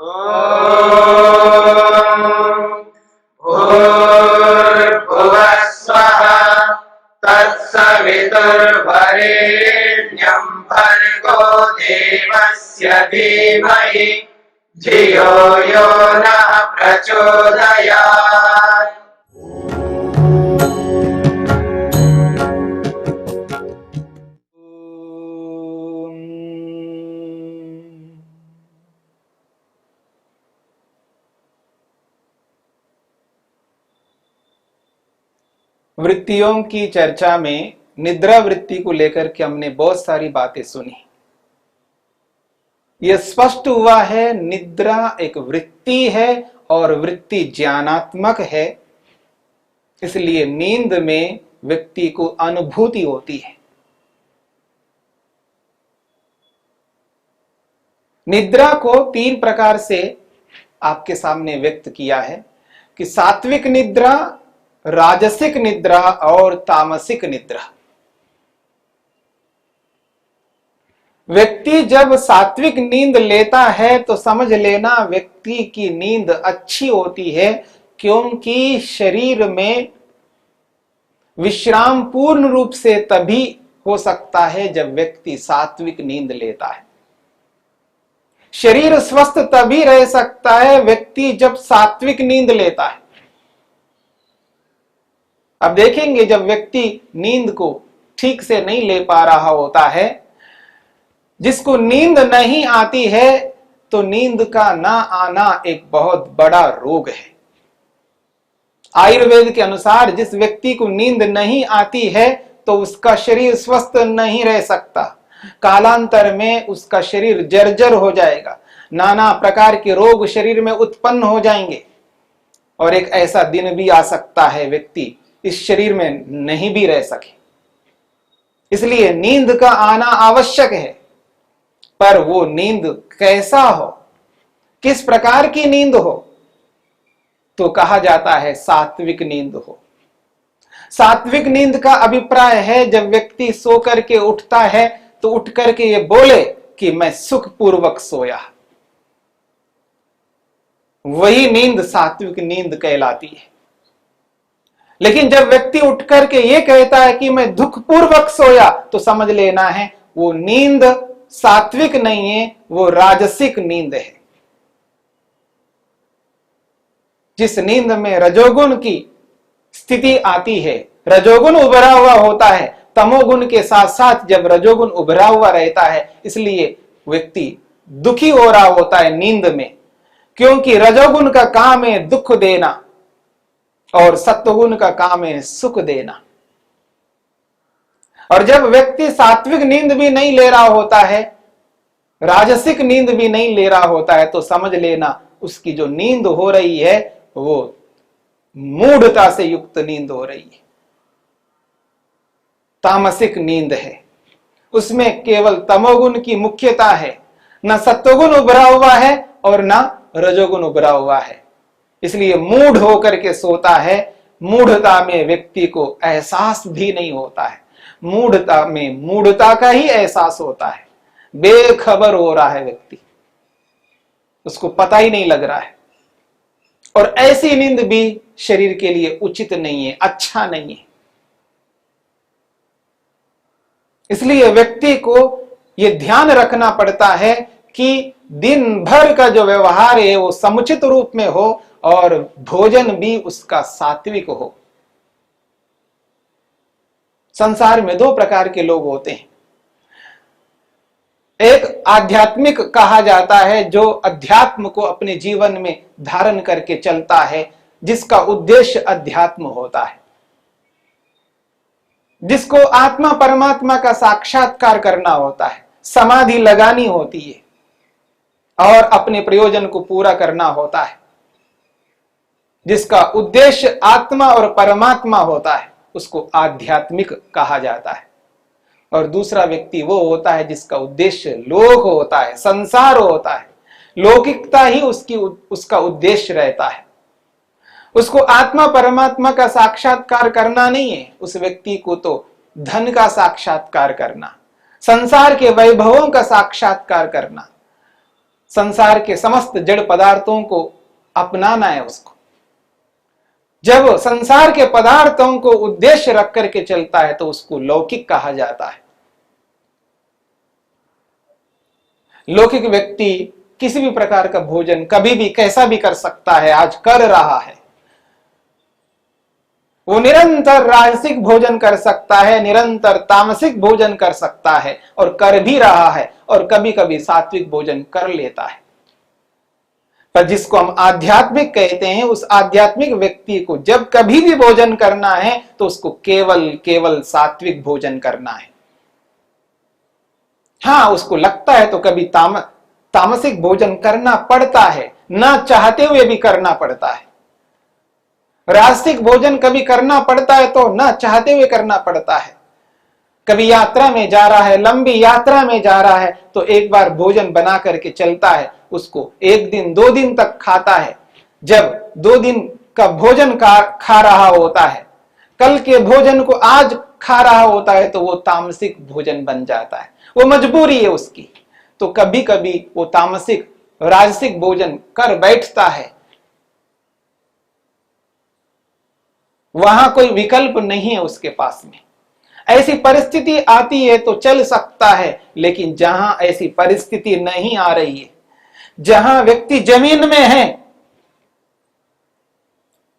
भूर्भुवः स्वः तत्सवितुर्वरेण्यं भर्गो देवस्य धीमहि धियो यो नः प्रचोदयात्। वृत्तियों की चर्चा में निद्रा वृत्ति को लेकर के हमने बहुत सारी बातें सुनी। यह स्पष्ट हुआ है निद्रा एक वृत्ति है और वृत्ति ज्ञानात्मक है, इसलिए नींद में व्यक्ति को अनुभूति होती है। निद्रा को तीन प्रकार से आपके सामने व्यक्त किया है कि सात्विक निद्रा, राजसिक निद्रा और तामसिक निद्रा। व्यक्ति जब सात्विक नींद लेता है तो समझ लेना व्यक्ति की नींद अच्छी होती है, क्योंकि शरीर में विश्राम पूर्ण रूप से तभी हो सकता है जब व्यक्ति सात्विक नींद लेता है। शरीर स्वस्थ तभी रह सकता है व्यक्ति जब सात्विक नींद लेता है। अब देखेंगे जब व्यक्ति नींद को ठीक से नहीं ले पा रहा होता है, जिसको नींद नहीं आती है, तो नींद का ना आना एक बहुत बड़ा रोग है। आयुर्वेद के अनुसार जिस व्यक्ति को नींद नहीं आती है तो उसका शरीर स्वस्थ नहीं रह सकता। कालांतर में उसका शरीर जर्जर हो जाएगा, नाना प्रकार के रोग शरीर में उत्पन्न हो जाएंगे और एक ऐसा दिन भी आ सकता है व्यक्ति इस शरीर में नहीं भी रह सके। इसलिए नींद का आना आवश्यक है, पर वो नींद कैसा हो, किस प्रकार की नींद हो, तो कहा जाता है सात्विक नींद हो। सात्विक नींद का अभिप्राय है जब व्यक्ति सो करके उठता है तो उठ करके ये बोले कि मैं सुखपूर्वक सोया। वही नींद सात्विक नींद कहलाती है। लेकिन जब व्यक्ति उठ करके ये कहता है कि मैं दुखपूर्वक सोया, तो समझ लेना है वो नींद सात्विक नहीं है, वो राजसिक नींद है। जिस नींद में रजोगुण की स्थिति आती है, रजोगुण उभरा हुआ होता है, तमोगुण के साथ साथ जब रजोगुण उभरा हुआ रहता है, इसलिए व्यक्ति दुखी हो रहा होता है नींद में, क्योंकि रजोगुण का काम है दुख देना और सत्वगुण का काम है सुख देना। और जब व्यक्ति सात्विक नींद भी नहीं ले रहा होता है, राजसिक नींद भी नहीं ले रहा होता है, तो समझ लेना उसकी जो नींद हो रही है वो मूढ़ता से युक्त नींद हो रही है, तामसिक नींद है। उसमें केवल तमोगुण की मुख्यता है, न सत्वगुण उभरा हुआ है और न रजोगुण उभरा हुआ है। इसलिए मूढ़ होकर के सोता है। मूढ़ता में व्यक्ति को एहसास भी नहीं होता है, मूढ़ता में मूढ़ता का ही एहसास होता है। बेखबर हो रहा है व्यक्ति, उसको पता ही नहीं लग रहा है। और ऐसी नींद भी शरीर के लिए उचित नहीं है, अच्छा नहीं है। इसलिए व्यक्ति को यह ध्यान रखना पड़ता है कि दिन भर का जो व्यवहार है वो समुचित रूप में हो और भोजन भी उसका सात्विक हो। संसार में दो प्रकार के लोग होते हैं। एक आध्यात्मिक कहा जाता है, जो अध्यात्म को अपने जीवन में धारण करके चलता है, जिसका उद्देश्य अध्यात्म होता है, जिसको आत्मा परमात्मा का साक्षात्कार करना होता है, समाधि लगानी होती है और अपने प्रयोजन को पूरा करना होता है, जिसका उद्देश्य आत्मा और परमात्मा होता है, उसको आध्यात्मिक कहा जाता है। और दूसरा व्यक्ति वो होता है जिसका उद्देश्य लोक होता है, संसार होता है, लौकिकता ही उसका उद्देश्य रहता है। उसको आत्मा परमात्मा का साक्षात्कार करना नहीं है, उस व्यक्ति को तो धन का साक्षात्कार करना, संसार के वैभवों का साक्षात्कार करना, संसार के समस्त जड़ पदार्थों को अपनाना है उसको। जब संसार के पदार्थों को उद्देश्य रख करके चलता है तो उसको लौकिक कहा जाता है। लौकिक व्यक्ति किसी भी प्रकार का भोजन कभी भी कैसा भी कर सकता है, आज कर रहा है। वो निरंतर राजसिक भोजन कर सकता है, निरंतर तामसिक भोजन कर सकता है और कर भी रहा है, और कभी कभी सात्विक भोजन कर लेता है। पर जिसको हम आध्यात्मिक कहते हैं, उस आध्यात्मिक व्यक्ति को जब कभी भी भोजन करना है तो उसको केवल केवल सात्विक भोजन करना है। हाँ, उसको लगता है तो कभी तामसिक भोजन करना पड़ता है, ना चाहते हुए भी करना पड़ता है। राजसिक भोजन कभी करना पड़ता है तो ना चाहते हुए करना पड़ता है। कभी यात्रा में जा रहा है, लंबी यात्रा में जा रहा है, तो एक बार भोजन बना करके चलता है, उसको एक दिन 2 दिन तक खाता है। जब 2 दिन का भोजन खा रहा होता है, कल के भोजन को आज खा रहा होता है, तो वो तामसिक भोजन बन जाता है। वो मजबूरी है उसकी। तो कभी कभी वो तामसिक राजसिक भोजन कर बैठता है। वहां कोई विकल्प नहीं है उसके पास में। ऐसी परिस्थिति आती है तो चल सकता है, लेकिन जहां ऐसी परिस्थिति नहीं आ रही है, जहां व्यक्ति जमीन में है,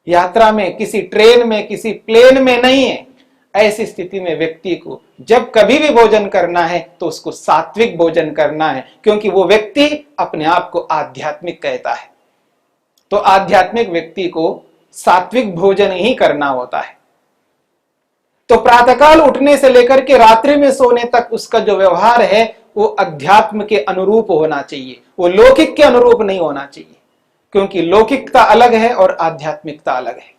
यात्रा में, किसी ट्रेन में, किसी प्लेन में नहीं है, ऐसी स्थिति में व्यक्ति को जब कभी भी भोजन करना है तो उसको सात्विक भोजन करना है, क्योंकि वो व्यक्ति अपने आप को आध्यात्मिक कहता है। तो आध्यात्मिक व्यक्ति को सात्विक भोजन ही करना होता है। तो प्रातःकाल उठने से लेकर के रात्रि में सोने तक उसका जो व्यवहार है वो अध्यात्म के अनुरूप होना चाहिए, वो लौकिक के अनुरूप नहीं होना चाहिए, क्योंकि लौकिकता अलग है और आध्यात्मिकता अलग है,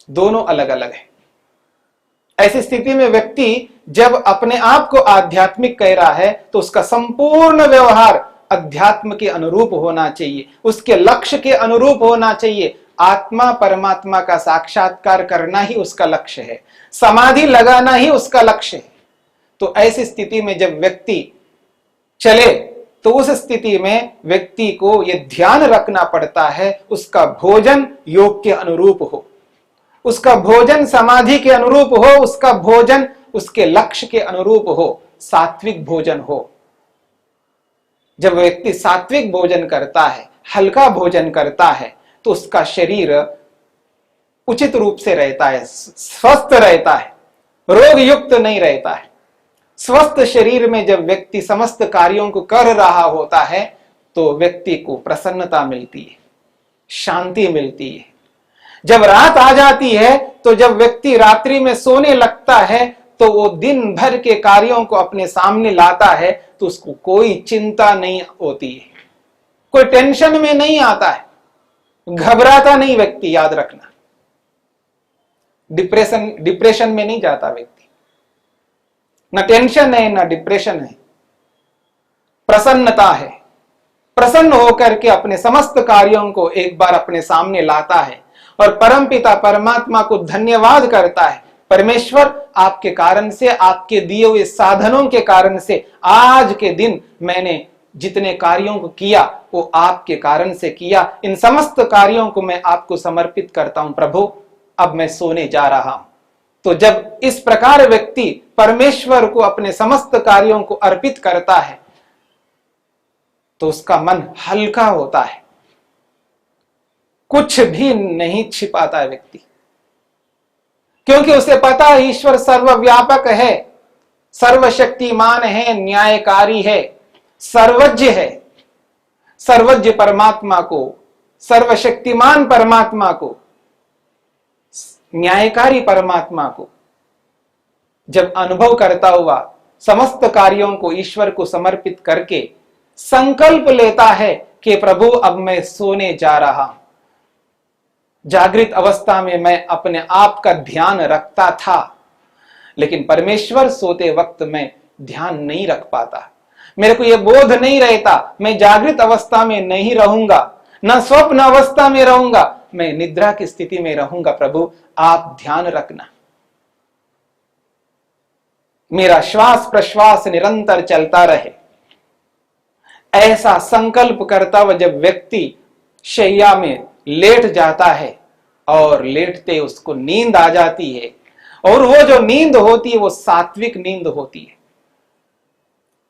दोनों अलग अलग है। ऐसी स्थिति में व्यक्ति जब अपने आप को आध्यात्मिक कह रहा है तो उसका संपूर्ण व्यवहार अध्यात्म के अनुरूप होना चाहिए, उसके लक्ष्य के अनुरूप होना चाहिए। आत्मा परमात्मा का साक्षात्कार करना ही उसका लक्ष्य है, समाधि लगाना ही उसका लक्ष्य है। तो ऐसी स्थिति में जब व्यक्ति चले तो उस स्थिति में व्यक्ति को यह ध्यान रखना पड़ता है उसका भोजन योग के अनुरूप हो, उसका भोजन समाधि के अनुरूप हो, उसका भोजन उसके लक्ष्य के अनुरूप हो, सात्विक भोजन हो। जब व्यक्ति सात्विक भोजन करता है, हल्का भोजन करता है, तो उसका शरीर उचित रूप से रहता है, स्वस्थ रहता है, रोग युक्त नहीं रहता है। स्वस्थ शरीर में जब व्यक्ति समस्त कार्यों को कर रहा होता है तो व्यक्ति को प्रसन्नता मिलती है, शांति मिलती है। जब रात आ जाती है तो जब व्यक्ति रात्रि में सोने लगता है तो वो दिन भर के कार्यों को अपने सामने लाता है, तो उसको कोई चिंता नहीं होती है, कोई टेंशन में नहीं आता है, घबराता नहीं व्यक्ति। याद रखना, डिप्रेशन में नहीं जाता व्यक्ति, ना टेंशन है ना डिप्रेशन है, प्रसन्नता है। प्रसन्न होकर के अपने समस्त कार्यों को एक बार अपने सामने लाता है और परमपिता परमात्मा को धन्यवाद करता है। परमेश्वर, आपके कारण से, आपके दिए हुए साधनों के कारण से आज के दिन मैंने जितने कार्यों को किया वो आपके कारण से किया। इन समस्त कार्यों को मैं आपको समर्पित करता हूं प्रभु, अब मैं सोने जा रहा हूं। तो जब इस प्रकार व्यक्ति परमेश्वर को अपने समस्त कार्यों को अर्पित करता है तो उसका मन हल्का होता है, कुछ भी नहीं छिपाता है व्यक्ति, क्योंकि उसे पता है ईश्वर सर्वव्यापक है, सर्वशक्तिमान है, न्यायकारी है, सर्वज्ञ है। सर्वज्ञ परमात्मा को, सर्वशक्तिमान परमात्मा को, न्यायकारी परमात्मा को जब अनुभव करता हुआ समस्त कार्यों को ईश्वर को समर्पित करके संकल्प लेता है कि प्रभु अब मैं सोने जा रहा हूं। जागृत अवस्था में मैं अपने आप का ध्यान रखता था, लेकिन परमेश्वर सोते वक्त मैं ध्यान नहीं रख पाता, मेरे को यह बोध नहीं रहता मैं जागृत अवस्था में नहीं रहूंगा, न स्वप्न अवस्था में रहूंगा, मैं निद्रा की स्थिति में रहूंगा। प्रभु आप ध्यान रखना, मेरा श्वास प्रश्वास निरंतर चलता रहे। ऐसा संकल्प करता हुआ जब व्यक्ति शैया में लेट जाता है और लेटते उसको नींद आ जाती है, और वो जो नींद होती है वो सात्विक नींद होती है।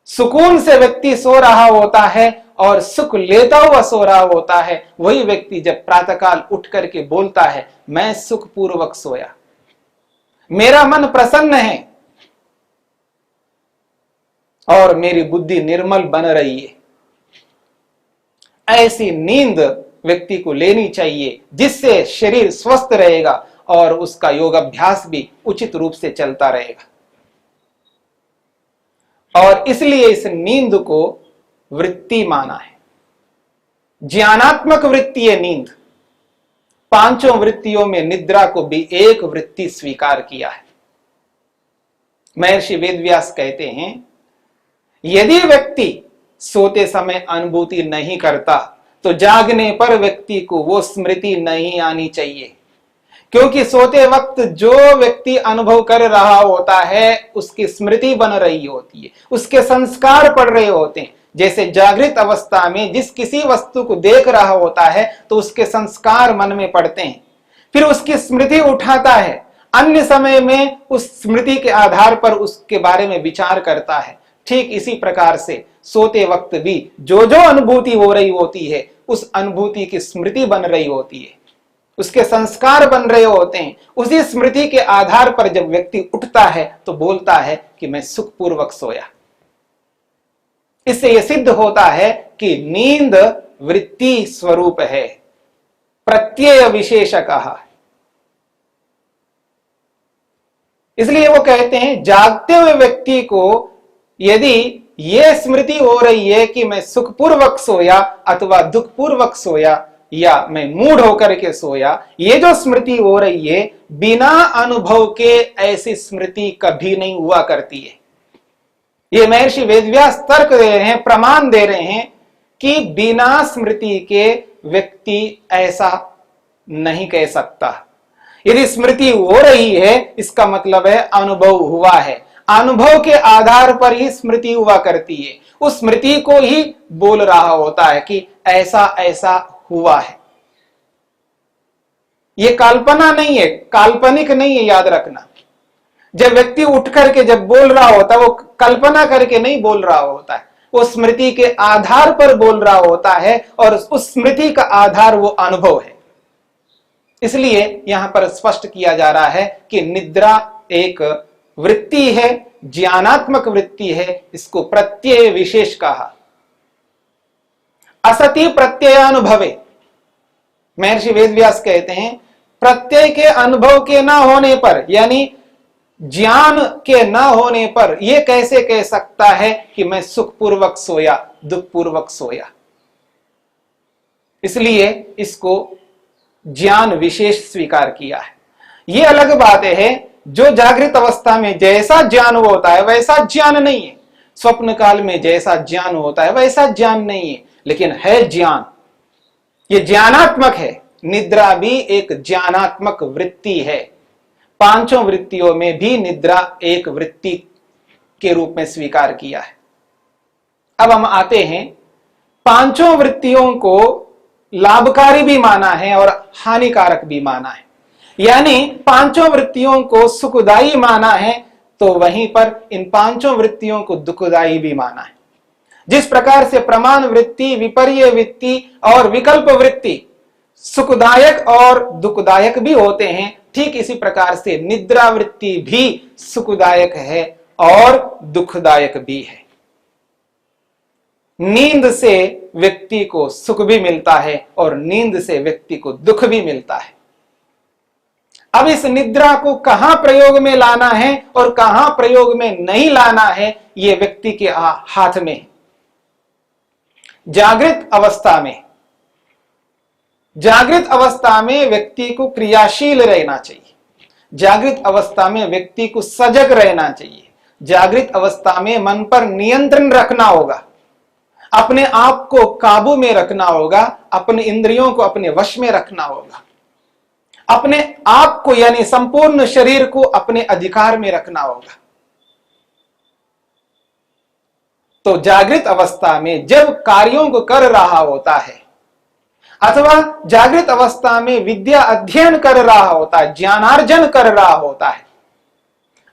सुकून से व्यक्ति सो रहा होता है और सुख लेता हुआ सो रहा होता है। वही व्यक्ति जब प्रातःकाल उठ करके बोलता है, मैं सुखपूर्वक सोया, मेरा मन प्रसन्न है और मेरी बुद्धि निर्मल बन रही है। ऐसी नींद व्यक्ति को लेनी चाहिए जिससे शरीर स्वस्थ रहेगा और उसका योग अभ्यास भी उचित रूप से चलता रहेगा। और इसलिए इस नींद को वृत्ति माना है, ज्ञानात्मक वृत्ति है नींद। पांचों वृत्तियों में निद्रा को भी एक वृत्ति स्वीकार किया है। महर्षि वेदव्यास कहते हैं, यदि व्यक्ति सोते समय अनुभूति नहीं करता तो जागने पर व्यक्ति को वो स्मृति नहीं आनी चाहिए, क्योंकि सोते वक्त जो व्यक्ति अनुभव कर रहा होता है उसकी स्मृति बन रही होती है, उसके संस्कार पड़ रहे होते हैं। जैसे जागृत अवस्था में जिस किसी वस्तु को देख रहा होता है तो उसके संस्कार मन में पड़ते हैं, फिर उसकी स्मृति उठाता है, अन्य समय में उस स्मृति के आधार पर उसके बारे में विचार करता है। ठीक इसी प्रकार से सोते वक्त भी जो जो अनुभूति हो रही होती है उस अनुभूति की स्मृति बन रही होती है, उसके संस्कार बन रहे होते हैं। उसी स्मृति के आधार पर जब व्यक्ति उठता है तो बोलता है कि मैं सुखपूर्वक सोया। इससे यह सिद्ध होता है कि नींद वृत्ति स्वरूप है, प्रत्यय विशेष कहा। इसलिए वो कहते हैं, जागते हुए व्यक्ति को यदि ये स्मृति हो रही है कि मैं सुखपूर्वक सोया अथवा दुखपूर्वक सोया या मैं मूढ़ होकर के सोया, ये जो स्मृति हो रही है बिना अनुभव के ऐसी स्मृति कभी नहीं हुआ करती है। ये महर्षि वेदव्यास तर्क दे रहे हैं, प्रमाण दे रहे हैं कि बिना स्मृति के व्यक्ति ऐसा नहीं कह सकता। यदि स्मृति हो रही है इसका मतलब है अनुभव हुआ है, अनुभव के आधार पर ही स्मृति हुआ करती है। उस स्मृति को ही बोल रहा होता है कि ऐसा ऐसा हुआ है। यह कल्पना नहीं है, काल्पनिक नहीं है, याद रखना। जब व्यक्ति उठ करके जब बोल रहा होता है वो कल्पना करके नहीं बोल रहा होता है, वो स्मृति के आधार पर बोल रहा होता है और उस स्मृति का आधार वो अनुभव है। इसलिए यहां पर स्पष्ट किया जा रहा है कि निद्रा एक वृत्ति है, ज्ञानात्मक वृत्ति है, इसको प्रत्यय विशेष कहा। असति प्रत्ययानुभवे, महर्षि वेदव्यास कहते हैं, प्रत्यय के अनुभव के ना होने पर यानी ज्ञान के ना होने पर यह कैसे कह सकता है कि मैं सुखपूर्वक सोया दुखपूर्वक सोया। इसलिए इसको ज्ञान विशेष स्वीकार किया है। यह अलग बात है, जो जागृत अवस्था में जैसा ज्ञान होता है वैसा ज्ञान नहीं है, स्वप्न काल में जैसा ज्ञान होता है वैसा ज्ञान नहीं है, लेकिन है ज्ञान, ये ज्ञानात्मक है। निद्रा भी एक ज्ञानात्मक वृत्ति है। पांचों वृत्तियों में भी निद्रा एक वृत्ति के रूप में स्वीकार किया है। अब हम आते हैं, पांचों वृत्तियों को लाभकारी भी माना है और हानिकारक भी माना है, यानी पांचों वृत्तियों को सुखदायी माना है तो वहीं पर इन पांचों वृत्तियों को दुखदायी भी माना है। जिस प्रकार से प्रमाण वृत्ति, विपर्य वृत्ति और विकल्प वृत्ति सुखदायक और दुखदायक भी होते हैं, ठीक इसी प्रकार से निद्रा वृत्ति भी सुखदायक है और दुखदायक भी है। नींद से व्यक्ति को सुख भी मिलता है और नींद से व्यक्ति को दुख भी मिलता है। अब इस निद्रा को कहां प्रयोग में लाना है और कहां प्रयोग में नहीं लाना है, यह व्यक्ति के हाथ में है। जागृत अवस्था में व्यक्ति को क्रियाशील रहना चाहिए, जागृत अवस्था में व्यक्ति को सजग रहना चाहिए, जागृत अवस्था में मन पर नियंत्रण रखना होगा, अपने आप को काबू में रखना होगा, अपने इंद्रियों को अपने वश में रखना होगा, अपने आप को यानी संपूर्ण शरीर को अपने अधिकार में रखना होगा। तो जागृत अवस्था में जब कार्यों को कर रहा होता है अथवा जागृत अवस्था में विद्या अध्ययन कर रहा होता है, ज्ञानार्जन कर रहा होता है,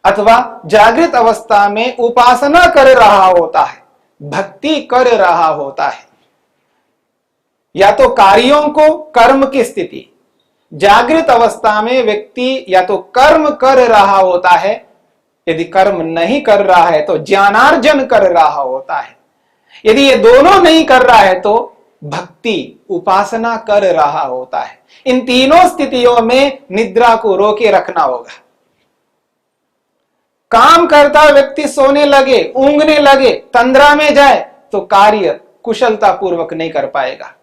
अथवा जागृत अवस्था में उपासना कर रहा होता है, भक्ति कर रहा होता है, या तो कार्यों को कर्म की स्थिति, जागृत अवस्था में व्यक्ति या तो कर्म कर रहा होता है, यदि कर्म नहीं कर रहा है तो ज्ञानार्जन कर रहा होता है, यदि ये दोनों नहीं कर रहा है तो भक्ति उपासना कर रहा होता है। इन तीनों स्थितियों में निद्रा को रोके रखना होगा। काम करता व्यक्ति सोने लगे, ऊंघने लगे, तंद्रा में जाए तो कार्य कुशलता पूर्वक नहीं कर पाएगा।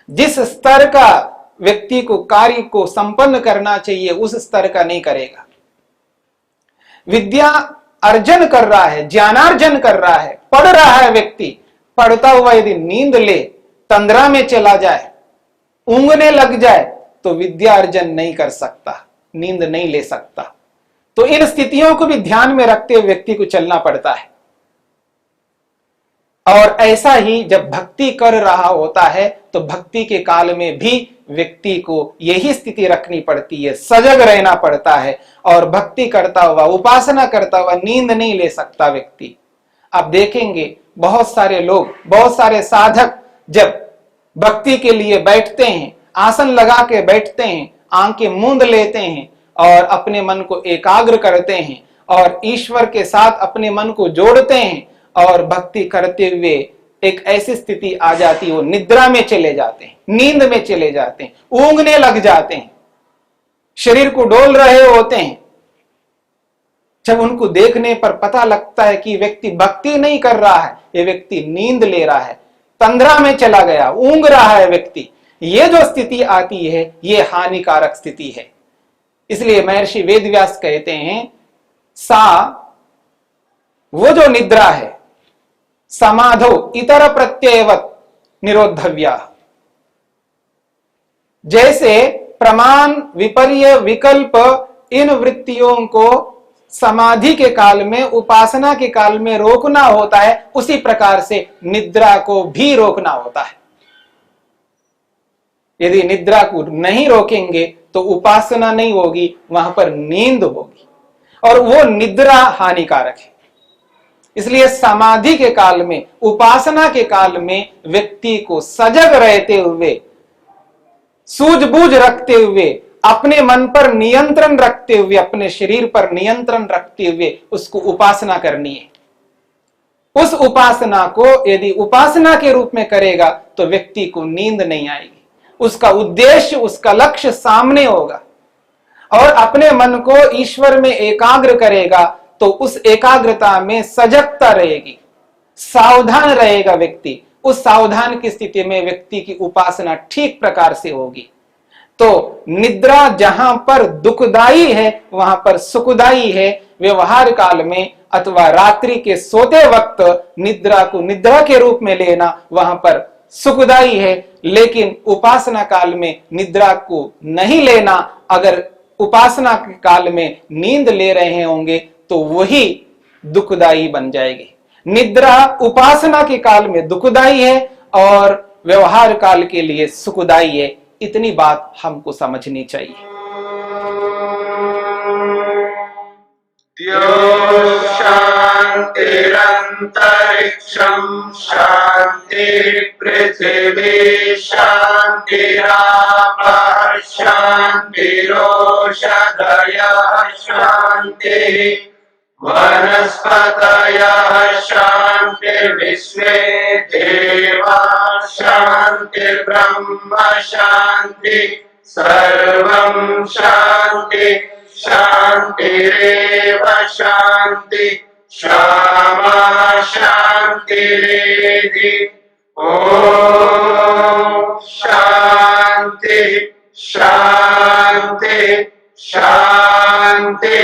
जिस स्तर का व्यक्ति को कार्य को संपन्न करना चाहिए उस स्तर का नहीं करेगा। विद्या अर्जन कर रहा है, ज्ञानार्जन कर रहा है, पढ़ रहा है व्यक्ति, पढ़ता हुआ यदि नींद ले, तंद्रा में चला जाए, ऊंघने लग जाए तो विद्या अर्जन नहीं कर सकता, नींद नहीं ले सकता। तो इन स्थितियों को भी ध्यान में रखते हुए व्यक्ति को चलना पड़ता है। और ऐसा ही जब भक्ति कर रहा होता है तो भक्ति के काल में भी व्यक्ति को यही स्थिति रखनी पड़ती है, सजग रहना पड़ता है। और भक्ति करता हुआ, उपासना करता हुआ नींद नहीं ले सकता व्यक्ति। आप देखेंगे बहुत सारे लोग, बहुत सारे साधक जब भक्ति के लिए बैठते हैं, आसन लगा के बैठते हैं, आंखें मूंद लेते हैं और अपने मन को एकाग्र करते हैं और ईश्वर के साथ अपने मन को जोड़ते हैं और भक्ति करते हुए एक ऐसी स्थिति आ जाती है, वो निद्रा में चले जाते हैं, नींद में चले जाते हैं, ऊंघने लग जाते हैं, शरीर को डोल रहे होते हैं। जब उनको देखने पर पता लगता है कि व्यक्ति भक्ति नहीं कर रहा है, ये व्यक्ति नींद ले रहा है, तंद्रा में चला गया, ऊंघ रहा है व्यक्ति, ये जो स्थिति आती है ये हानिकारक स्थिति है। इसलिए महर्षि वेदव्यास कहते हैं, सा वो जो निद्रा है समाधो इतर प्रत्ययवत निरोधव्या। जैसे प्रमाण, विपर्य, विकल्प, इन वृत्तियों को समाधि के काल में, उपासना के काल में रोकना होता है, उसी प्रकार से निद्रा को भी रोकना होता है। यदि निद्रा को नहीं रोकेंगे तो उपासना नहीं होगी, वहां पर नींद होगी और वो निद्रा हानिकारक है। इसलिए समाधि के काल में, उपासना के काल में व्यक्ति को सजग रहते हुए, सूझबूझ रखते हुए, अपने मन पर नियंत्रण रखते हुए, अपने शरीर पर नियंत्रण रखते हुए उसको उपासना करनी है। उस उपासना को यदि उपासना के रूप में करेगा तो व्यक्ति को नींद नहीं आएगी, उसका उद्देश्य, उसका लक्ष्य सामने होगा और अपने मन को ईश्वर में एकाग्र करेगा तो उस एकाग्रता में सजगता रहेगी, सावधान रहेगा व्यक्ति। उस सावधान की स्थिति में व्यक्ति की उपासना ठीक प्रकार से होगी। तो निद्रा जहां पर दुखदाई है वहां पर सुखदाई है। व्यवहार काल में अथवा रात्रि के सोते वक्त निद्रा को निद्रा के रूप में लेना वहां पर सुखदाई है, लेकिन उपासना काल में निद्रा को नहीं लेना। अगर उपासना के काल में नींद ले रहे होंगे तो वही दुखदाई बन जाएगी। निद्रा उपासना के काल में दुखदाई है और व्यवहार काल के लिए सुखदाई है। इतनी बात हमको समझनी चाहिए। शांतिरंतरिक्षं शांति पृथिवी शांतिरापः शांतिरोषधयः शांति वनस्पतयः शांतिर्विश्वे देवाः शांतिर्ब्रह्म शांति सर्वं शांति शांतिरेव शांति क्षमा शांतिरेधि। ओम शांति शांति शांति।